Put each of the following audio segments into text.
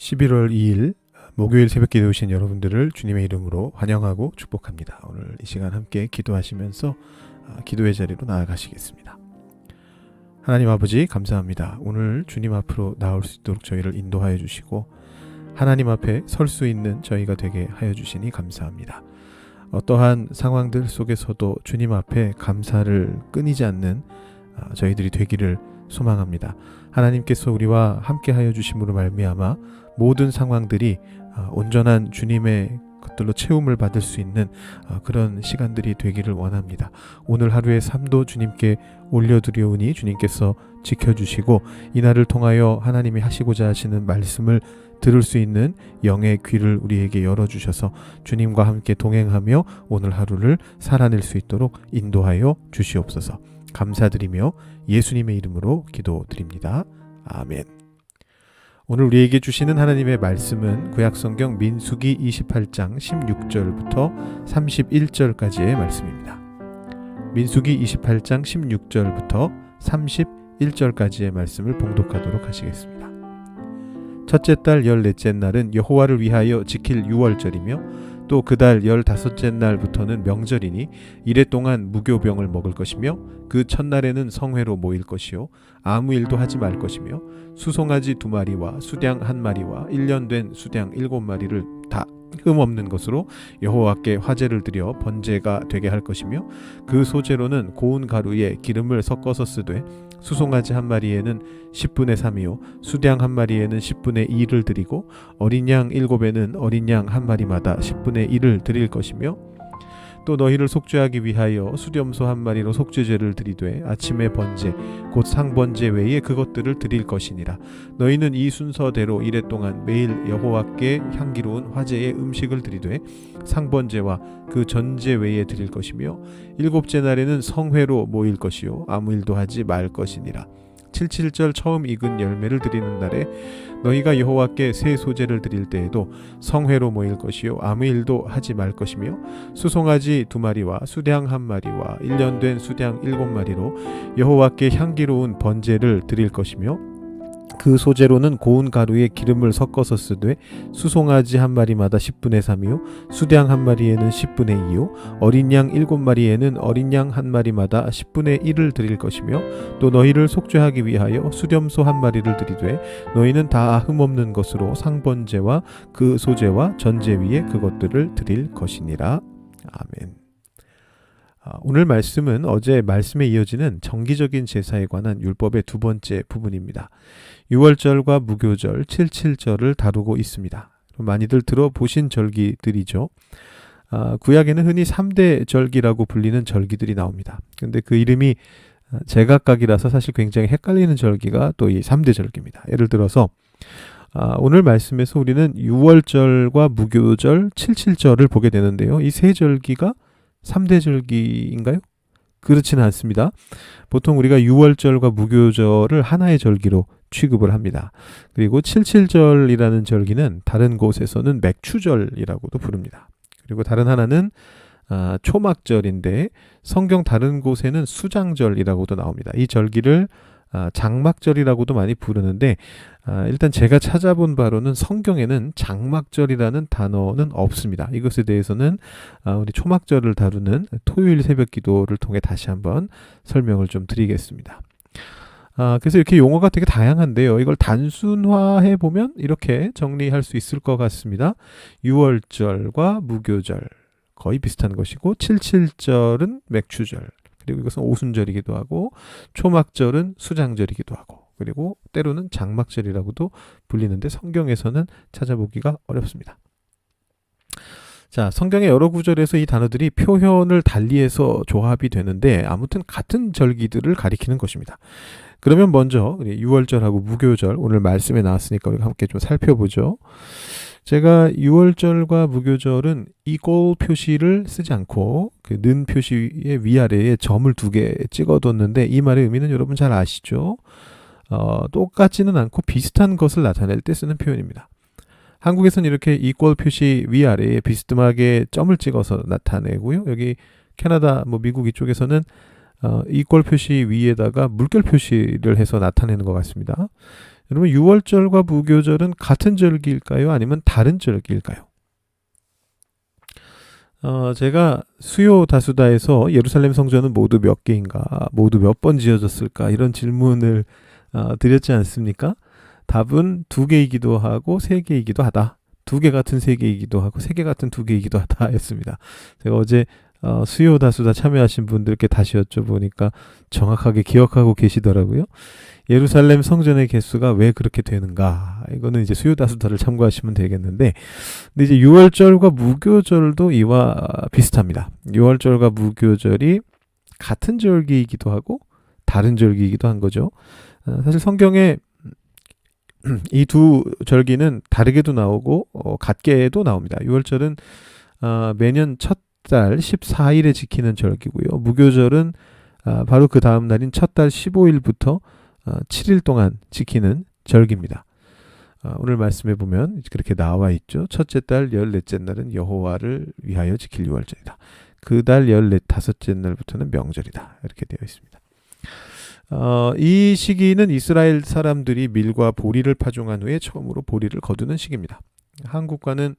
11월 2일 목요일 새벽 기도에 오신 여러분들을 주님의 이름으로 환영하고 축복합니다. 오늘 이 시간 함께 기도하시면서 기도의 자리로 나아가시겠습니다. 하나님 아버지 감사합니다. 오늘 주님 앞으로 나올 수 있도록 저희를 인도하여 주시고 하나님 앞에 설 수 있는 저희가 되게 하여 주시니 감사합니다. 어떠한 상황들 속에서도 주님 앞에 감사를 끊이지 않는 저희들이 되기를 소망합니다. 하나님께서 우리와 함께 하여 주심으로 말미암아 모든 상황들이 온전한 주님의 것들로 채움을 받을 수 있는 그런 시간들이 되기를 원합니다. 오늘 하루의 삶도 주님께 올려드려오니 주님께서 지켜주시고 이날을 통하여 하나님이 하시고자 하시는 말씀을 들을 수 있는 영의 귀를 우리에게 열어주셔서 주님과 함께 동행하며 오늘 하루를 살아낼 수 있도록 인도하여 주시옵소서. 감사드리며 예수님의 이름으로 기도드립니다. 아멘. 오늘 우리에게 주시는 하나님의 말씀은 구약성경 민수기 28장 16절부터 31절까지의 말씀입니다. 민수기 28장 16절부터 31절까지의 말씀을 봉독하도록 하시겠습니다. 첫째 달 14째 날은 여호와를 위하여 지킬 유월절이며 또 그 달 15째 날부터는 명절이니 이래 동안 무교병을 먹을 것이며 그 첫날에는 성회로 모일 것이요 아무 일도 하지 말 것이며 수송아지 2마리와 수량 1마리와 1년 된 수량 7마리를 다 흠없는 것으로 여호와께 화제를 드려 번제가 되게 할 것이며 그 소제로는 고운 가루에 기름을 섞어서 쓰되 수송아지 1마리에는 10분의 3이요 수량 1마리에는 10분의 2를 드리고 어린 양 7에는 어린 양 1마리마다 10분의 1을 드릴 것이며 또 너희를 속죄하기 위하여 수렴소 1마리로 속죄제를 드리되 아침의 번제 곧 상번제 외에 그것들을 드릴 것이니라. 너희는 이 순서대로 이래 동안 매일 여호와께 향기로운 화제의 음식을 드리되 상번제와 그 전제 외에 드릴 것이며 7째 날에는 성회로 모일 것이요 아무 일도 하지 말 것이니라. 77절 처음 익은 열매를 드리는 날에 너희가 여호와께 새 소제를 드릴 때에도 성회로 모일 것이요 아무 일도 하지 말 것이며 수송아지 2마리와 수량 1마리와 1년 된 수량 7마리로 여호와께 향기로운 번제를 드릴 것이며 그 소제로는 고운 가루에 기름을 섞어서 쓰되 수송아지 1마리마다 10분의 3이요 수량 1마리에는 10분의 2요 어린 양 7마리에는 어린 양 1마리마다 10분의 1을 드릴 것이며 또 너희를 속죄하기 위하여 수렴소 1마리를 드리되 너희는 다 흠없는 것으로 상번제와 그 소제와 전제 위에 그것들을 드릴 것이니라. 아멘. 오늘 말씀은 어제 말씀에 이어지는 정기적인 제사에 관한 율법의 두 번째 부분입니다. 유월절과 무교절, 77절을 다루고 있습니다. 많이들 들어보신 절기들이죠. 구약에는 흔히 3대 절기라고 불리는 절기들이 나옵니다. 그런데 그 이름이 제각각이라서 사실 굉장히 헷갈리는 절기가 또 이 3대 절기입니다. 예를 들어서 오늘 말씀에서 우리는 유월절과 무교절, 77절을 보게 되는데요. 이 세 절기가 3대 절기인가요? 그렇지는 않습니다. 보통 우리가 유월절과 무교절을 하나의 절기로 취급을 합니다. 그리고 77절이라는 절기는 다른 곳에서는 맥추절이라고도 부릅니다. 그리고 다른 하나는 초막절인데 성경 다른 곳에는 수장절이라고도 나옵니다. 이 절기를 장막절이라고도 많이 부르는데 일단 제가 찾아본 바로는 성경에는 장막절이라는 단어는 없습니다. 이것에 대해서는 우리 초막절을 다루는 토요일 새벽 기도를 통해 다시 한번 설명을 좀 드리겠습니다. 그래서 이렇게 용어가 되게 다양한데요. 이걸 단순화해 보면 이렇게 정리할 수 있을 것 같습니다. 유월절과 무교절 거의 비슷한 것이고 77절은 맥추절 그리고 이것은 오순절이기도 하고 초막절은 수장절이기도 하고 그리고 때로는 장막절이라고도 불리는데 성경에서는 찾아보기가 어렵습니다. 자, 성경의 여러 구절에서 이 단어들이 표현을 달리해서 조합이 되는데 아무튼 같은 절기들을 가리키는 것입니다. 그러면 먼저 유월절하고 무교절 오늘 말씀에 나왔으니까 우리가 함께 좀 살펴보죠. 제가 유월절과 무교절은 이꼴 표시를 쓰지 않고 그 는 표시의 위아래에 점을 2개 찍어뒀는데 이 말의 의미는 여러분 잘 아시죠? 똑같지는 않고 비슷한 것을 나타낼 때 쓰는 표현입니다. 한국에서는 이렇게 이꼴 표시 위아래에 비스듬하게 점을 찍어서 나타내고요. 여기 캐나다, 미국 이쪽에서는 이꼴 표시 위에다가 물결 표시를 해서 나타내는 것 같습니다. 그러면 유월절과 무교절은 같은 절기일까요? 아니면 다른 절기일까요? 제가 수요 다수다에서 예루살렘 성전은 모두 몇 개인가, 모두 몇 번 지어졌을까 이런 질문을 드렸지 않습니까? 답은 2개이기도 하고 3개이기도 하다. 2개 같은 3개이기도 하고 3개 같은 2개이기도 하다 였습니다. 제가 어제 수요 다수다 참여하신 분들께 다시 여쭤보니까 정확하게 기억하고 계시더라고요. 예루살렘 성전의 개수가 왜 그렇게 되는가? 이거는 이제 수요 다수다를 참고하시면 되겠는데, 근데 이제 유월절과 무교절도 이와 비슷합니다. 유월절과 무교절이 같은 절기이기도 하고 다른 절기이기도 한 거죠. 사실 성경에 이 두 절기는 다르게도 나오고 같게도 나옵니다. 유월절은 매년 첫 달 14일에 지키는 절기고요. 무교절은 바로 그 다음 날인 첫 달 15일부터 7일 동안 지키는 절기입니다. 오늘 말씀해 보면 그렇게 나와 있죠. 첫째 달 14째 날은 여호와를 위하여 지킬 유월절이다. 그 달 15째 날부터는 명절이다. 이렇게 되어 있습니다. 이 시기는 이스라엘 사람들이 밀과 보리를 파종한 후에 처음으로 보리를 거두는 시기입니다. 한국과는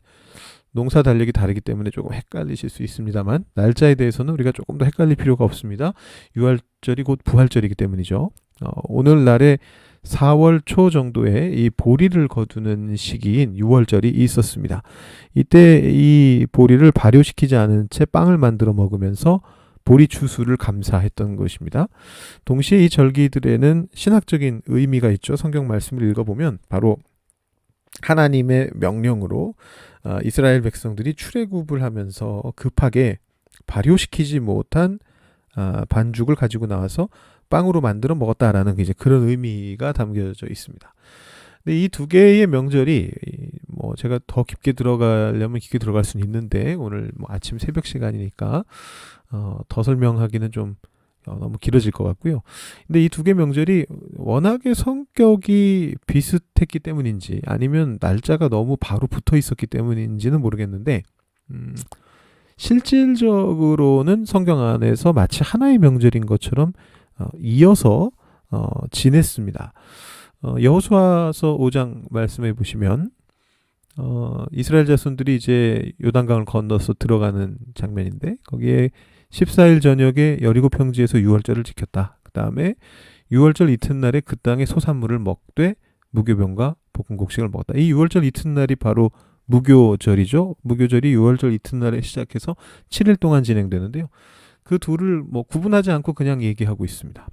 농사 달력이 다르기 때문에 조금 헷갈리실 수 있습니다만 날짜에 대해서는 우리가 조금 더 헷갈릴 필요가 없습니다. 유월절이 곧 부활절이기 때문이죠. 오늘날에 4월 초 정도에 이 보리를 거두는 시기인 유월절이 있었습니다. 이때 이 보리를 발효시키지 않은 채 빵을 만들어 먹으면서 보리 추수를 감사했던 것입니다. 동시에 이 절기들에는 신학적인 의미가 있죠. 성경 말씀을 읽어보면 바로 하나님의 명령으로 이스라엘 백성들이 출애굽을 하면서 급하게 발효시키지 못한 반죽을 가지고 나와서 빵으로 만들어 먹었다라는 이제 그런 의미가 담겨져 있습니다. 근데 이 2개의 명절이 뭐 제가 더 깊게 들어가려면 깊게 들어갈 수는 있는데 오늘 뭐 아침 새벽 시간이니까 더 설명하기는 좀 너무 길어질 것 같고요. 근데 이 2개 명절이 워낙에 성격이 비슷했기 때문인지 아니면 날짜가 너무 바로 붙어 있었기 때문인지는 모르겠는데 실질적으로는 성경 안에서 마치 하나의 명절인 것처럼 이어서 지냈습니다. 여호수아서 5장 말씀해 보시면 이스라엘 자손들이 이제 요단강을 건너서 들어가는 장면인데 거기에 14일 저녁에 여리고 평지에서 유월절을 지켰다. 그 다음에 유월절 이튿날에 그 땅의 소산물을 먹되 무교병과 볶은 곡식을 먹었다. 이 유월절 이튿날이 바로 무교절이죠. 무교절이 유월절 이튿날에 시작해서 7일 동안 진행되는데요. 그 둘을 뭐 구분하지 않고 그냥 얘기하고 있습니다.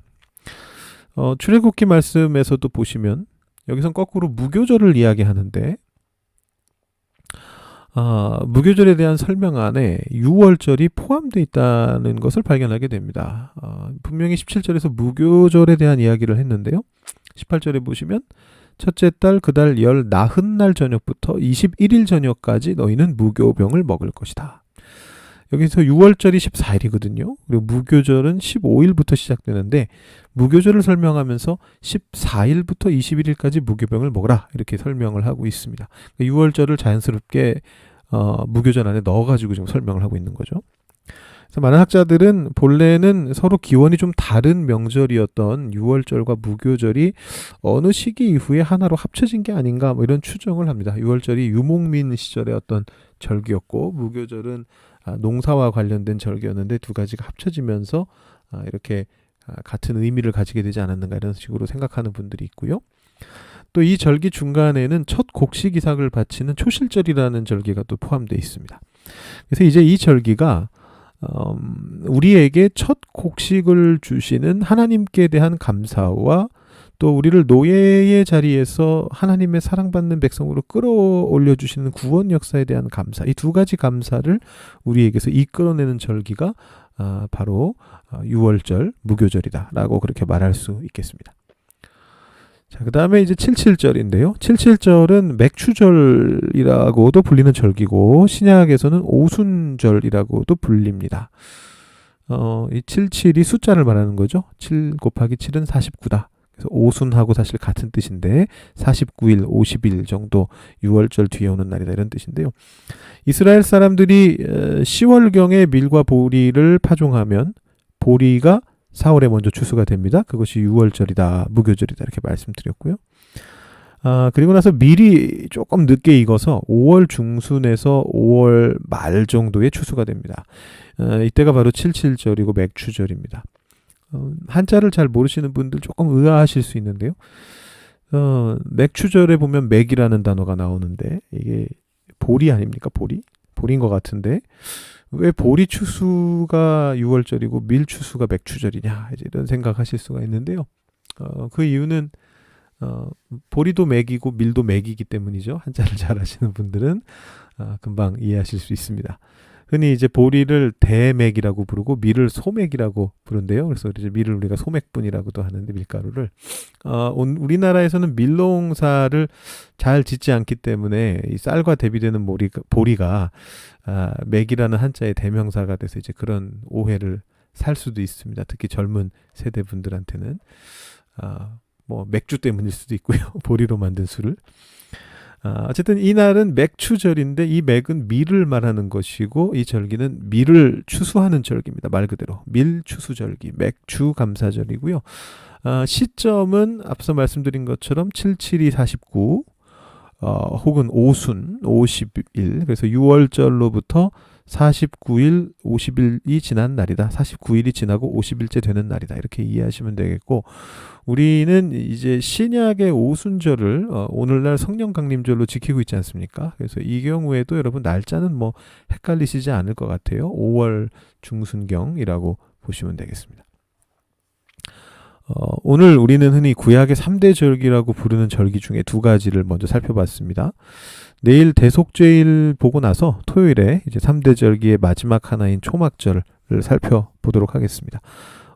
출애굽기 말씀에서도 보시면 여기선 거꾸로 무교절을 이야기하는데 무교절에 대한 설명 안에 유월절이 포함되어 있다는 것을 발견하게 됩니다. 분명히 17절에서 무교절에 대한 이야기를 했는데요. 18절에 보시면 첫째 달 그 달 열 나흔날 저녁부터 21일 저녁까지 너희는 무교병을 먹을 것이다. 여기서 유월절이 14일이거든요. 그리고 무교절은 15일부터 시작되는데 무교절을 설명하면서 14일부터 21일까지 무교병을 먹으라 이렇게 설명을 하고 있습니다. 유월절을 자연스럽게 무교절 안에 넣어가지고 지금 설명을 하고 있는 거죠. 그래서 많은 학자들은 본래는 서로 기원이 좀 다른 명절이었던 유월절과 무교절이 어느 시기 이후에 하나로 합쳐진 게 아닌가 뭐 이런 추정을 합니다. 유월절이 유목민 시절의 어떤 절기였고 무교절은 농사와 관련된 절기였는데 두 가지가 합쳐지면서 이렇게 같은 의미를 가지게 되지 않았는가 이런 식으로 생각하는 분들이 있고요. 또 이 절기 중간에는 첫 곡식 이삭을 바치는 초실절이라는 절기가 또 포함되어 있습니다. 그래서 이제 이 절기가 우리에게 첫 곡식을 주시는 하나님께 대한 감사와 또 우리를 노예의 자리에서 하나님의 사랑받는 백성으로 끌어올려 주시는 구원 역사에 대한 감사, 이 두 가지 감사를 우리에게서 이끌어내는 절기가 바로 유월절, 무교절이다라고 그렇게 말할 수 있겠습니다. 자, 그 다음에 이제 77절인데요. 77절은 맥추절이라고도 불리는 절기고 신약에서는 오순절이라고도 불립니다. 이 77이 숫자를 말하는 거죠. 7 곱하기 7은 49다. 그래서 오순하고 사실 같은 뜻인데 49일, 50일 정도 유월절 뒤에 오는 날이다 이런 뜻인데요. 이스라엘 사람들이 10월경에 밀과 보리를 파종하면 보리가 4월에 먼저 추수가 됩니다. 그것이 유월절이다, 무교절이다 이렇게 말씀드렸고요. 그리고 나서 밀이 조금 늦게 익어서 5월 중순에서 5월 말 정도에 추수가 됩니다. 이때가 바로 칠칠절이고 맥추절입니다. 한자를 잘 모르시는 분들 조금 의아하실 수 있는데요. 맥추절에 보면 맥이라는 단어가 나오는데 이게 보리 아닙니까? 보리인 것 같은데 왜 보리 추수가 6월절이고 밀 추수가 맥추절이냐 이런 생각하실 수가 있는데요. 그 이유는 보리도 맥이고 밀도 맥이기 때문이죠. 한자를 잘 아시는 분들은 금방 이해하실 수 있습니다. 흔히 이제 보리를 대맥이라고 부르고 밀을 소맥이라고 부른대요. 그래서 이제 밀을 우리가 소맥분이라고도 하는데 밀가루를 우리나라에서는 밀농사를 잘 짓지 않기 때문에 이 쌀과 대비되는 보리가 맥이라는 한자의 대명사가 돼서 이제 그런 오해를 살 수도 있습니다. 특히 젊은 세대 분들한테는 뭐 맥주 때문일 수도 있고요. 보리로 만든 술을. 어쨌든 이날은 맥추절인데 이 맥은 밀을 말하는 것이고 이 절기는 밀을 추수하는 절기입니다. 말 그대로 밀추수절기, 맥추감사절이고요. 시점은 앞서 말씀드린 것처럼 77이 49 혹은 오순 50일, 그래서 6월절로부터 49일 50일이 지난 날이다. 49일이 지나고 50일째 되는 날이다. 이렇게 이해하시면 되겠고, 우리는 이제 신약의 오순절을 오늘날 성령 강림절로 지키고 있지 않습니까? 그래서 이 경우에도 여러분 날짜는 뭐 헷갈리시지 않을 것 같아요. 5월 중순경이라고 보시면 되겠습니다. 오늘 우리는 흔히 구약의 3대 절기라고 부르는 절기 중에 두 가지를 먼저 살펴봤습니다. 내일 대속죄일 보고 나서 토요일에 이제 3대 절기의 마지막 하나인 초막절을 살펴보도록 하겠습니다.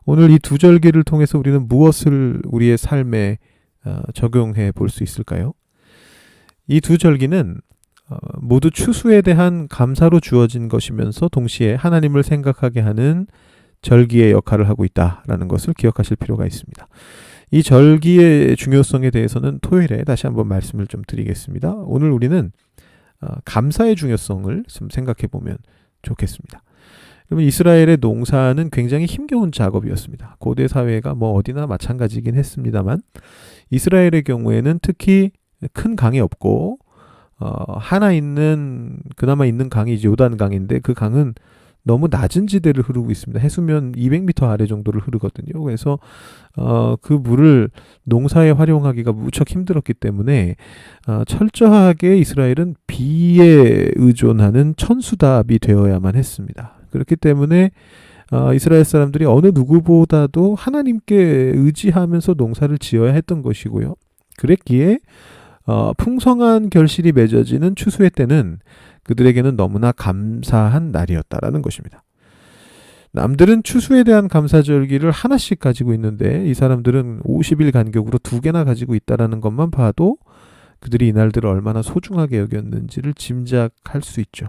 오늘 이 두 절기를 통해서 우리는 무엇을 우리의 삶에 적용해 볼 수 있을까요? 이 두 절기는 모두 추수에 대한 감사로 주어진 것이면서 동시에 하나님을 생각하게 하는 절기의 역할을 하고 있다라는 것을 기억하실 필요가 있습니다. 이 절기의 중요성에 대해서는 토요일에 다시 한번 말씀을 좀 드리겠습니다. 오늘 우리는 감사의 중요성을 좀 생각해 보면 좋겠습니다. 여러분, 이스라엘의 농사는 굉장히 힘겨운 작업이었습니다. 고대 사회가 뭐 어디나 마찬가지긴 했습니다만 이스라엘의 경우에는 특히 큰 강이 없고 그나마 있는 강이 이제 요단강인데 그 강은 너무 낮은 지대를 흐르고 있습니다. 해수면 200m 아래 정도를 흐르거든요. 그래서 그 물을 농사에 활용하기가 무척 힘들었기 때문에 철저하게 이스라엘은 비에 의존하는 천수답이 되어야만 했습니다. 그렇기 때문에 이스라엘 사람들이 어느 누구보다도 하나님께 의지하면서 농사를 지어야 했던 것이고요. 그랬기에 풍성한 결실이 맺어지는 추수의 때는 그들에게는 너무나 감사한 날이었다라는 것입니다. 남들은 추수에 대한 감사절기를 하나씩 가지고 있는데 이 사람들은 50일 간격으로 2개나 가지고 있다라는 것만 봐도 그들이 이날들을 얼마나 소중하게 여겼는지를 짐작할 수 있죠.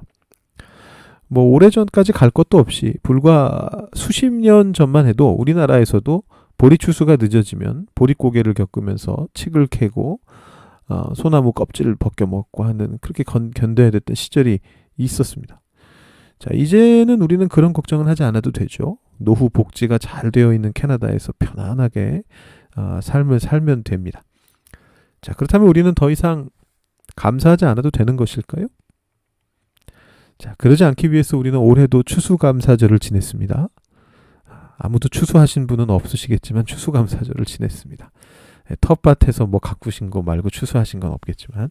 뭐 오래전까지 갈 것도 없이 불과 수십 년 전만 해도 우리나라에서도 보리 추수가 늦어지면 보릿고개를 겪으면서 칡을 캐고 소나무 껍질을 벗겨 먹고 하는 그렇게 견뎌야 됐던 시절이 있었습니다. 자, 이제는 우리는 그런 걱정은 하지 않아도 되죠. 노후 복지가 잘 되어 있는 캐나다에서 편안하게 삶을 살면 됩니다. 자, 그렇다면 우리는 더 이상 감사하지 않아도 되는 것일까요? 자, 그러지 않기 위해서 우리는 올해도 추수감사절을 지냈습니다. 아무도 추수하신 분은 없으시겠지만 추수감사절을 지냈습니다. 텃밭에서 뭐 가꾸신 거 말고 추수하신 건 없겠지만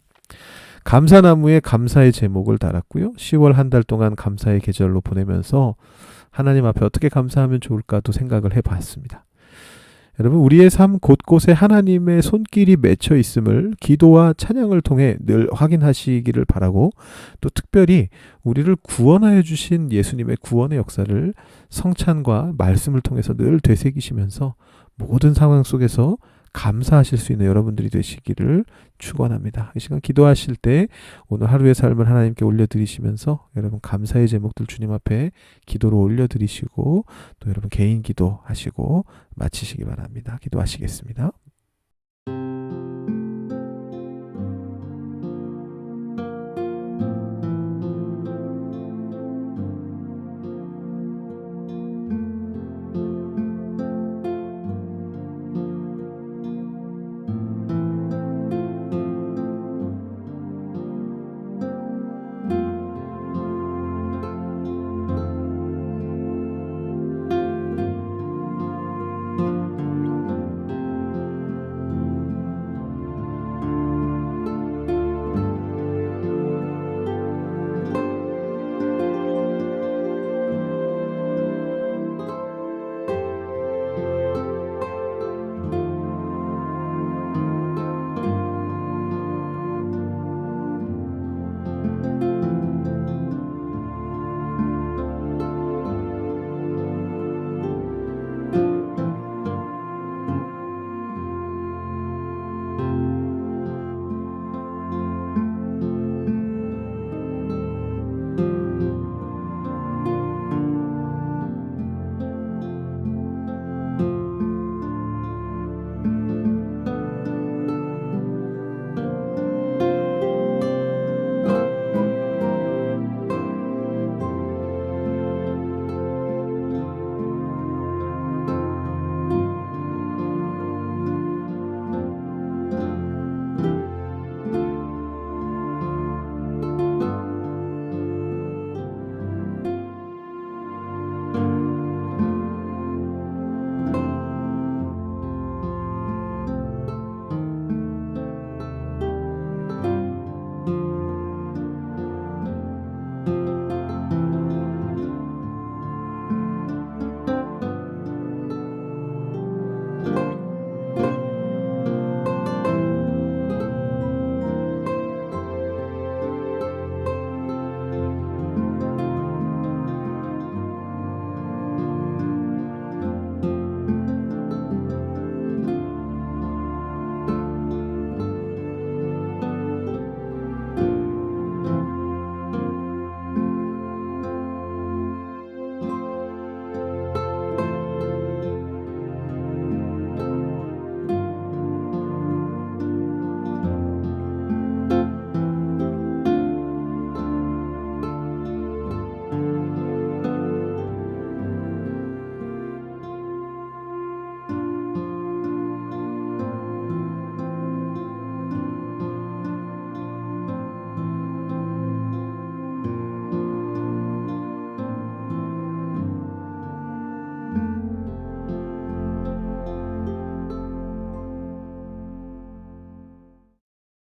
감사나무에 감사의 제목을 달았고요. 10월 한 달 동안 감사의 계절로 보내면서 하나님 앞에 어떻게 감사하면 좋을까도 생각을 해봤습니다. 여러분, 우리의 삶 곳곳에 하나님의 손길이 맺혀 있음을 기도와 찬양을 통해 늘 확인하시기를 바라고, 또 특별히 우리를 구원하여 주신 예수님의 구원의 역사를 성찬과 말씀을 통해서 늘 되새기시면서 모든 상황 속에서 감사하실 수 있는 여러분들이 되시기를 축원합니다. 이 시간 기도하실 때 오늘 하루의 삶을 하나님께 올려드리시면서 여러분 감사의 제목들 주님 앞에 기도로 올려드리시고 또 여러분 개인 기도하시고 마치시기 바랍니다. 기도하시겠습니다.